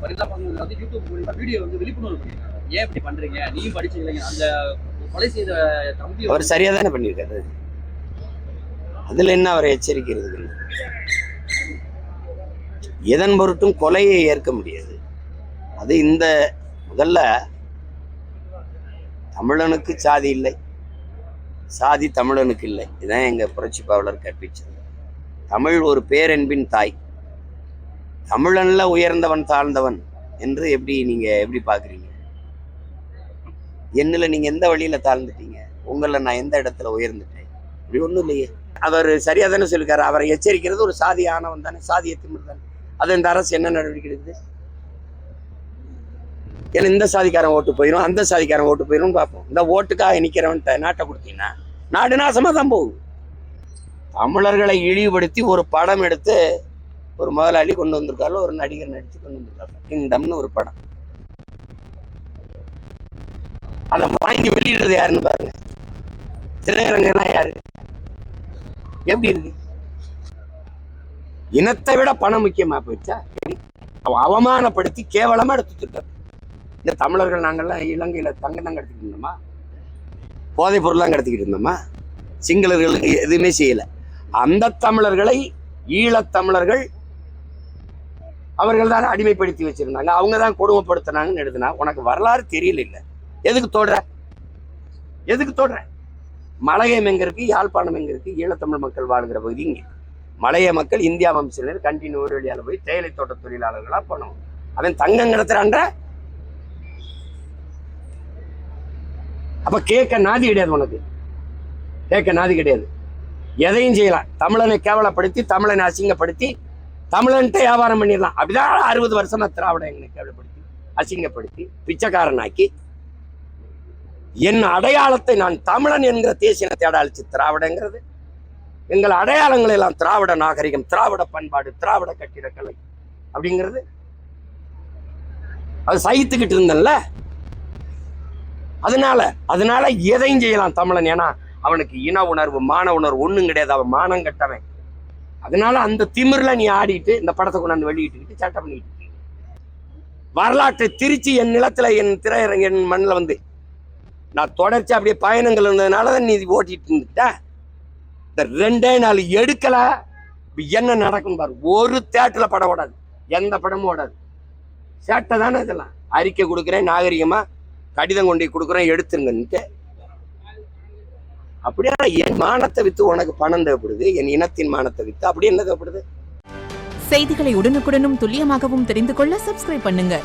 பரிதாபங்கள் வந்து யூடியூப் மூலியமா வீடியோ வந்து விழிப்புணர்வு பண்ணிருக்காங்க. ஏன் இப்படி பண்றீங்க, நீயும் படிச்சீங்க, அந்த கொலை செய்த தம்பி அவர் சரியா தானே பண்ணியிருக்காரு. அதுல என்ன அவரை எச்சரிக்கிறது? எதன் பொருட்டும் கொலையை ஏற்க முடியாது. அது இந்த முதல்ல தமிழனுக்கு சாதி இல்லை, சாதி தமிழனுக்கு இல்லை. இதுதான் எங்க புரட்சி பாவலர் கற்பிச்சது. தமிழ் ஒரு பேரன்பின் தாய். தமிழன்ல உயர்ந்தவன் தாழ்ந்தவன் என்று எப்படி பாக்குறீங்க? என்னல நீங்க எந்த வழியில தாழ்ந்துட்டீங்க? உங்களை நான் எந்த இடத்துல உயர்ந்துட்டேன்? இப்படி ஒண்ணும் இல்லையே. அவர் சரியா தானே சொல்லிருக்காரு. அவரை எச்சரிக்கிறது ஒரு சாதி ஆனவன் தானே, சாதிய திமிர் தானே. அது இந்த அரசு என்ன நடவடிக்கை எடுக்குது? ஏன்னா இந்த சாதிக்காரன் ஓட்டு போயிடும், அந்த சாதிக்காரன் ஓட்டு போயிடும் பார்ப்போம். இந்த ஓட்டுக்காக நிக்கிறவன் நாட்டை கொடுத்தீங்கன்னா நாடு நாசமா தான் போகும். தமிழர்களை இழிவுபடுத்தி ஒரு படம் எடுத்து ஒரு முதலாளி கொண்டு வந்திருக்காரு, ஒரு நடிகர் நடிச்சு கொண்டு வந்திருக்காரு. கிங்டம்னு ஒரு படம். அதை வாங்கி வெளியிடுறது யாருன்னு பாருங்க. திரையரங்கெல்லாம் யாரு? எப்படி இருக்கு? இனத்தை விட பணம் முக்கியமா போயிடுச்சா? அவமானப்படுத்தி கேவலமா எடுத்துட்டு இந்த தமிழர்கள் நாங்கள்லாம் இலங்கையில தங்கம் தான் கடத்திக்கிட்டு இருந்தோமா? போதைப் பொருள்லாம் கடத்திக்கிட்டு இருந்தோமா? சிங்களர்களுக்கு எதுவுமே செய்யல. அந்த தமிழர்களை ஈழத்தமிழர்கள் அவர்கள் தான் அடிமைப்படுத்தி வச்சிருந்தாங்க, அவங்க தான் கொடுமைப்படுத்தினாங்கன்னு எழுதுனா உனக்கு வரலாறு தெரியல. இல்லை எதுக்கு தோடுற? மலையம் எங்க இருக்கு, யாழ்ப்பாணம் எங்க இருக்கு? ஈழத்தமிழ் மக்கள் வாழ்கிற பகுதி இங்க. மலைய மக்கள் இந்தியா வம்சினர் கண்டினியூ ஒரு வழியால போய் தேயிலை தோட்ட தொழிலாளர்களா பண்ணுவோம். அவன் தங்கம் கடத்துறான்ற. அப்ப கேட்க நாதி கிடையாது உனக்கு, கேட்க நாதி கிடையாது. எதையும் செய்யலாம். தமிழனை கேவலப்படுத்தி, தமிழனை அசிங்கப்படுத்தி, தமிழன்ட்ட வியாபாரம் பண்ணிடலாம். அப்படிதான் 60 வருஷமா திராவிட எங்களை கேவலப்படுத்தி, அசிங்கப்படுத்தி, பிச்சைக்காரனாக்கி, என் அடையாளத்தை நான் தமிழன் என்கிற தேசியத்தை அடையாளிச்சு திராவிடங்கிறது. எங்கள் அடையாளங்கள் எல்லாம் திராவிட நாகரிகம், திராவிட பண்பாடு, திராவிட கட்டிடக்கலை அப்படிங்கிறது. அது சகித்துக்கிட்டு இருந்தல்ல. அதனால எதையும் செய்யலாம் தமிழன். ஏன்னா அவனுக்கு இன உணர்வு, மான உணர்வு ஒண்ணும் கிடையாது. அவன் மானம் கட்டவன். அதனால அந்த திமிர்ல நீ ஆடிட்டு இந்த படத்தை கொண்டாந்து வெளியிட்டுக்கிட்டு சட்டை பண்ணிட்டு வரலாற்றை திருச்சி என் நிலத்துல, என் திரையரங்க, என் மண்ணில் வந்து நான் தொடர்ச்சி அப்படியே பயணங்கள் இருந்ததுனாலதான் நீ ஓட்டிட்டு இருந்துட்டா. இந்த 2 நாள் எடுக்கல என்ன நடக்கும் பாரு. ஒரு தேட்டர்ல படம் ஓடாது, எந்த படமும் ஓடாது. சேட்டை தானே இதெல்லாம். அறிக்கை கொடுக்குறேன், நாகரிகமா கடிதம் கொண்டு கொடுக்குறேன், எடுத்துருங்கன்ட்டு. அப்படியே என் மானத்தை வித்து உனக்கு பணம் தேவைப்படுது, என் இனத்தின் மானத்தை வித்து அப்படி என்ன தேவைப்படுது? செய்திகளை உடனுக்குடனும் துல்லியமாகவும் தெரிந்து கொள்ள சப்ஸ்கிரைப் பண்ணுங்க.